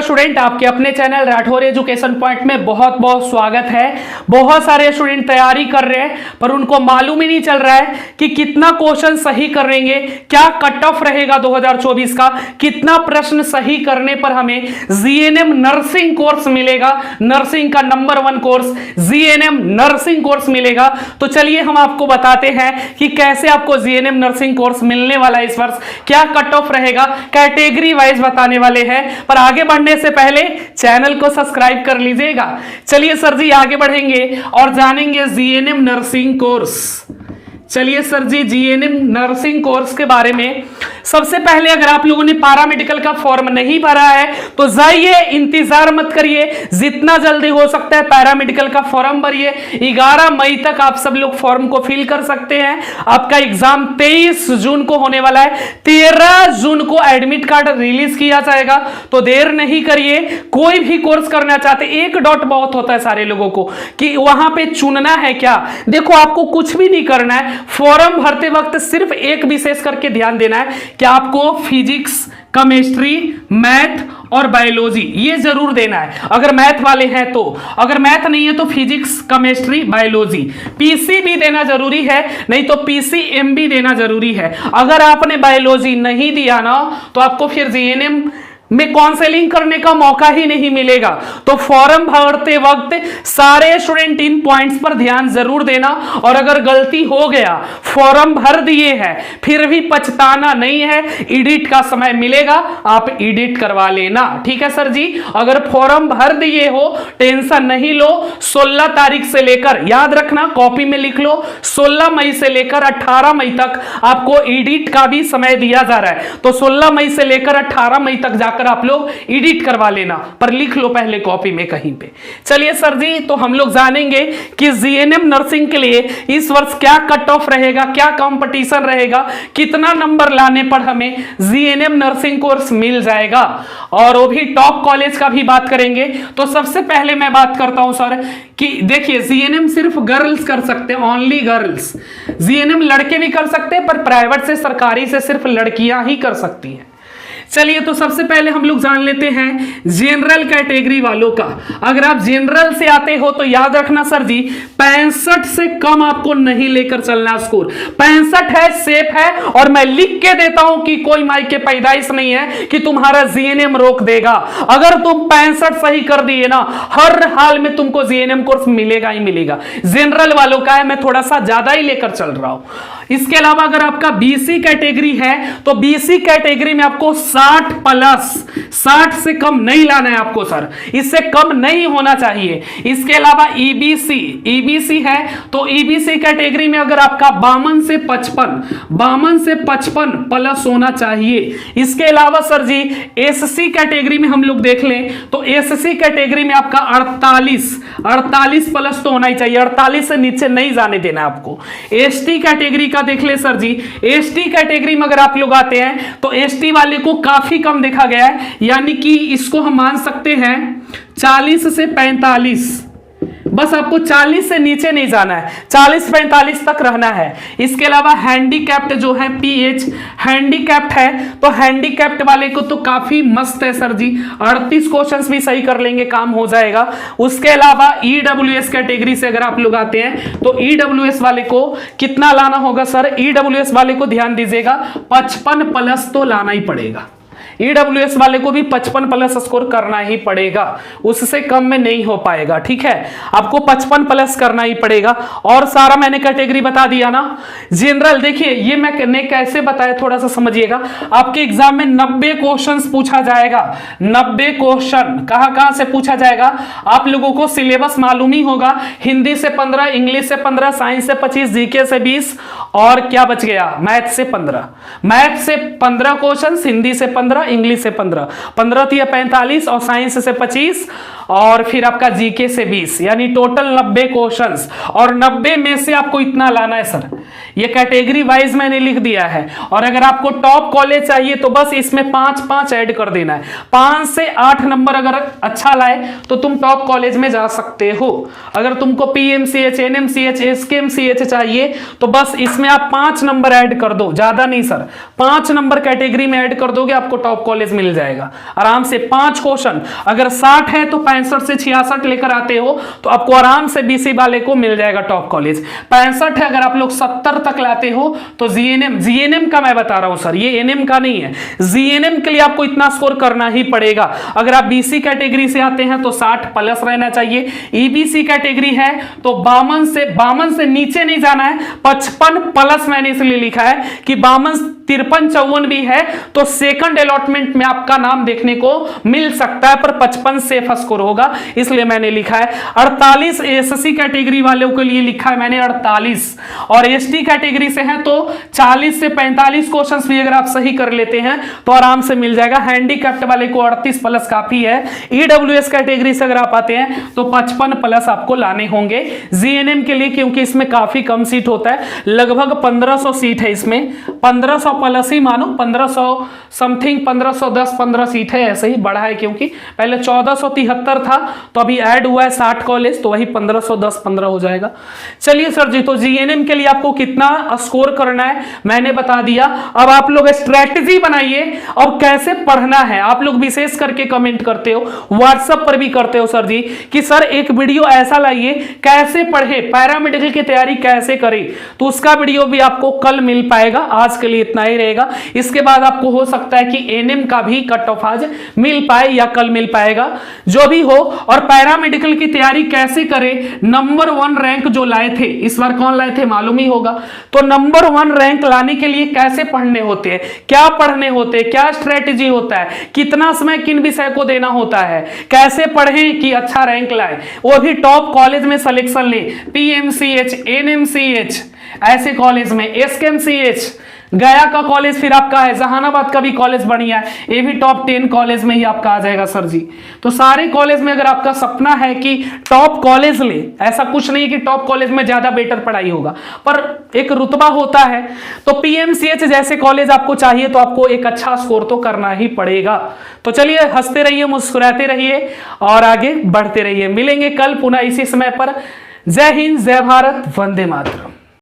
Student, आपके अपने channel Rathore education point में बहुत बहुत स्वागत है। बहुत सारे स्टूडेंट तैयारी कर रहे हैं पर उनको मालूम ही नहीं चल रहा है कि कितना क्वेश्चन सही करेंगे, क्या कट ऑफ रहेगा 2024 का, कितना प्रश्न सही करने पर हमें जीएनएम नर्सिंग कोर्स मिलेगा। नर्सिंग का number 1 course GNM nursing course मिलेगा। तो चलिए हम आपको बताते हैं कि कैसे आपको जीएनएम नर्सिंग कोर्स मिलने वाला है इस वर्ष, क्या कट ऑफ रहेगा, कैटेगरी वाइज बताने वाले हैं। पर आगे बढ़ने से पहले चैनल को सब्सक्राइब कर लीजिएगा। चलिए सर जी आगे बढ़ेंगे और जानेंगे जीएनएम नर्सिंग कोर्स। चलिए सर जी जीएनएम नर्सिंग कोर्स के बारे में सबसे पहले अगर आप लोगों ने पैरामेडिकल का फॉर्म नहीं भरा है तो जाइए, इंतजार मत करिए, जितना जल्दी हो सकता है पैरामेडिकल का फॉर्म भरिए। 11 मई तक आप सब लोग फॉर्म को फिल कर सकते हैं। आपका एग्जाम 23 जून को होने वाला है। 13 जून को एडमिट कार्ड रिलीज किया जाएगा। तो देर नहीं करिए, कोई भी कोर्स करना चाहते, एक डॉट बहुत होता है सारे लोगों को कि वहां पे चुनना है क्या। देखो आपको कुछ भी नहीं करना है, फॉर्म भरते वक्त सिर्फ एक विशेष करके ध्यान देना है कि आपको फिजिक्स, केमिस्ट्री, मैथ और बायोलॉजी ये जरूर देना है अगर मैथ वाले हैं तो। अगर मैथ नहीं है तो फिजिक्स, केमिस्ट्री, बायोलॉजी। पीसी भी देना जरूरी है, नहीं तो पीसीएम भी देना जरूरी है। अगर आपने बायोलॉजी नहीं दिया ना तो आपको फिर जीएनएम में काउंसलिंग करने का मौका ही नहीं मिलेगा। तो फॉर्म भरते वक्त सारे स्टूडेंट इन पॉइंट्स पर ध्यान जरूर देना। और अगर गलती हो गया, फॉर्म भर दिए हैं फिर भी पछताना नहीं है, एडिट का समय मिलेगा, आप एडिट करवा लेना। ठीक है सर जी, अगर फॉर्म भर दिए हो टेंशन नहीं लो। 16 तारीख से लेकर, याद रखना कॉपी में लिख लो, 16 मई से लेकर 18 मई तक आपको एडिट का भी समय दिया जा रहा है। तो 16 मई से लेकर 18 मई तक जाकर आप लोग एडिट करवा लेना, पर लिख लो पहले कॉपी में कहीं पे। चलिए सर जी, तो हम लोग जानेंगे कि जीएनएम नर्सिंग के लिए इस वर्ष क्या कट ऑफ रहेगा, क्या कंपटीशन रहेगा, कितना नंबर लाने पर हमें जीएनएम नर्सिंग कोर्स मिल जाएगा, और वो भी टॉप कॉलेज का भी बात करेंगे। तो सबसे पहले मैं बात करता हूं सर कि देखिए जीएनएम सिर्फ गर्ल्स कर सकते हैं, ओनली गर्ल्स। जीएनएम लड़के भी कर सकते हैं पर प्राइवेट से, सरकारी से सिर्फ लड़कियां ही कर सकती हैं। चलिए तो सबसे पहले हम लोग जान लेते हैं जनरल कैटेगरी वालों का। अगर आप जनरल से आते हो तो याद रखना सर जी 65 से कम आपको नहीं लेकर चलना स्कोर। 65 है, सेफ है, और मैं लिख के देता हूं कि कोई माई के पैदाइश नहीं है कि तुम्हारा जीएनएम रोक देगा। अगर तुम 65 सही कर दिए ना, हर हाल में तुमको जीएनएम कोर्स मिलेगा ही मिलेगा। जनरल वालों का है, मैं थोड़ा सा ज्यादा ही लेकर चल रहा हूं। इसके अलावा अगर आपका बीसी कैटेगरी है तो बीसी कैटेगरी में आपको 60 प्लस, 60 से कम नहीं लाना है आपको सर, इससे कम नहीं होना चाहिए। इसके अलावा ईबीसी, ईबीसी है तो ईबीसी कैटेगरी में अगर आपका 52 से 55 प्लस होना चाहिए। इसके अलावा सर जी एससी कैटेगरी में हम लोग देख लें तो एससी कैटेगरी में आपका 48 प्लस तो होना ही चाहिए, 48 से नीचे नहीं जाने देना आपको। एसटी कैटेगरी का देख ले सर जी, एसटी कैटेगरी में अगर आप लोग आते हैं तो एसटी वाले को काफी कम देखा गया है, यानी कि इसको हम मान सकते हैं 40 से 45, बस आपको 40 से नीचे नहीं जाना है, 40-45 तक रहना है। इसके अलावा हैंडीकैप्ट जो है पीएच हैंडीकैप्ट है तो हैंडीकैप्ट वाले को तो काफी मस्त है सर जी, 38 क्वेश्चंस भी सही कर लेंगे, काम हो जाएगा। उसके अलावा ईडब्ल्यूएस कैटेगरी से अगर आप लोग आते हैं तो ईडब्ल्यूएस वाले को कितना लाना होगा सर, ईडब्ल्यूएस वाले को ध्यान दीजिएगा 55 प्लस तो लाना ही पड़ेगा। ईडब्ल्यूएस वाले को भी 55 प्लस स्कोर करना ही पड़ेगा, उससे कम में नहीं हो पाएगा। ठीक है, आपको 55 प्लस करना ही पड़ेगा। और सारा मैंने कैटेगरी बता दिया ना। जनरल देखिए ये मैंने कैसे बताया, थोड़ा सा समझिएगा। आपके एग्जाम में 90 क्वेश्चंस पूछा जाएगा। 90 क्वेश्चन कहां से पूछा जाएगा, आप लोगों को सिलेबस मालूम ही होगा। हिंदी से 15, इंग्लिश से 15, साइंस से 25, जीके से 20, और क्या बच गया, मैथ से 15। मैथ से 15 क्वेश्चन, हिंदी से 15, इंग्लिश से 15, 15 थी 45, और साइंस से 25, और फिर आपका जीके से 20, यानी टोटल 90 क्वेश्चंस। और 90 में से आपको इतना लाना है सर, ये कैटेगरी वाइज मैंने लिख दिया है। और अगर आपको टॉप कॉलेज चाहिए तो बस इसमें 5-5 ऐड कर देना है। 5 से 8 नंबर अगर अच्छा लाए तो तुम टॉप कॉलेज में जा सकते हो। अगर तुमको पीएमसीएच, एनएमसीएच, एसकेएमसीएच चाहिए तो बस इसमें आप 5 नंबर ऐड कर दो, ज्यादा नहीं सर, 5 नंबर कैटेगरी में ऐड कर दोगे, आपको टॉप टॉप कॉलेज मिल जाएगा आराम से। 5 क्वेश्चन, अगर 60 है तो 65 से 66 लेकर आते हो तो आपको आराम से बीसी वाले को मिल जाएगा टॉप कॉलेज। 65 है, अगर आप लोग 70 तक लाते हो तो जीएनएम का मैं बता रहा हूं सर, ये एनएम का नहीं है, जीएनएम के लिए आपको इतना स्कोर करना ही पड़ेगा। अगर आप बीसी कैटेगरी से आते हैं तो 60 प्लस रहना चाहिए। ईबीसी कैटेगरी है तो 52 से नीचे नहीं जाना है, 55 प्लस मैंने इसलिए लिखा है कि 52, 53, 54 भी है तो सेकंड अलॉटमेंट में आपका नाम देखने को मिल सकता है, पर 55 सेफ स्कोर होगा इसलिए मैंने लिखा है। 48 एसएससी कैटेगरी वालों के लिए लिखा है मैंने 48, और एसटी कैटेगरी से हैं तो 40 से 45 क्वेश्चंस भी अगर आप सही कर लेते हैं तो आराम से मिल जाएगा। हैंडीकैप्ट वाले को 38 प्लस काफी है। ईडब्ल्यूएस कैटेगरी से अगर आप आते हैं तो 55 प्लस आपको लाने होंगे जीएनएम के लिए, क्योंकि इसमें काफी कम सीट होता है, लगभग 1500 सीट है इसमें, 1500 प्लस ही मानो, 1500 समथिंग, 1510 15 सीट है, ऐसे ही बढ़ा है क्योंकि पहले 1473 था तो अभी ऐड हुआ है 60 कॉलेज, तो वही 1510 15 हो जाएगा। चलिए सर जी, तो जीएनएम के लिए आपको कितना स्कोर करना है मैंने बता दिया। अब आप लोग स्ट्रेटजी बनाइए और कैसे पढ़ना है। आप लोग विशेष करके कमेंट करते हो, व्हाट्सएप पर भी करते हो सर जी कि सर एक वीडियो ऐसा लाइए कैसे पढ़े, पैरामेडिकल की तैयारी कैसे करें, तो उसका वीडियो भी आपको कल मिल पाएगा। आज के लिए इतना ही रहेगा, इसके बाद आपको हो सकता है कि एनएम का भी कट ऑफ आज मिल पाए या कल मिल पाएगा, जो भी हो। और पैरामेडिकल की तैयारी कैसे करें, नंबर 1 रैंक जो लाए थे इस बार, कौन लाए थे मालूम ही होगा, तो नंबर 1 रैंक लाने के लिए कैसे पढ़ने होते हैं, क्या पढ़ने होते हैं, क्या स्ट्रेटेजी होता है, कितना समय किन विषय को देना होता है, कैसे पढ़ें कि अच्छा रैंक लाए, वो भी टॉप कॉलेज में सिलेक्शन ले, पीएमसीएच, एनएमसीएच ऐसे कॉलेज में, एसकेएमसीएच, गया का कॉलेज फिर आपका है, जहानाबाद का भी कॉलेज बढ़िया है, ये भी टॉप 10 कॉलेज में ही आपका आ जाएगा सर जी। तो सारे कॉलेज में अगर आपका सपना है कि टॉप कॉलेज ले, ऐसा कुछ नहीं कि टॉप कॉलेज में ज्यादा बेटर पढ़ाई होगा, पर एक रुतबा होता है, तो पीएमसीएच जैसे कॉलेज आपको चाहिए तो आपको एक अच्छा स्कोर तो करना ही पड़ेगा। तो चलिए, हंसते रहिए, मुस्कुराते रहिए और आगे बढ़ते रहिए। मिलेंगे कल पुनः इसी समय पर। जय हिंद, जय भारत, वंदे मातरम।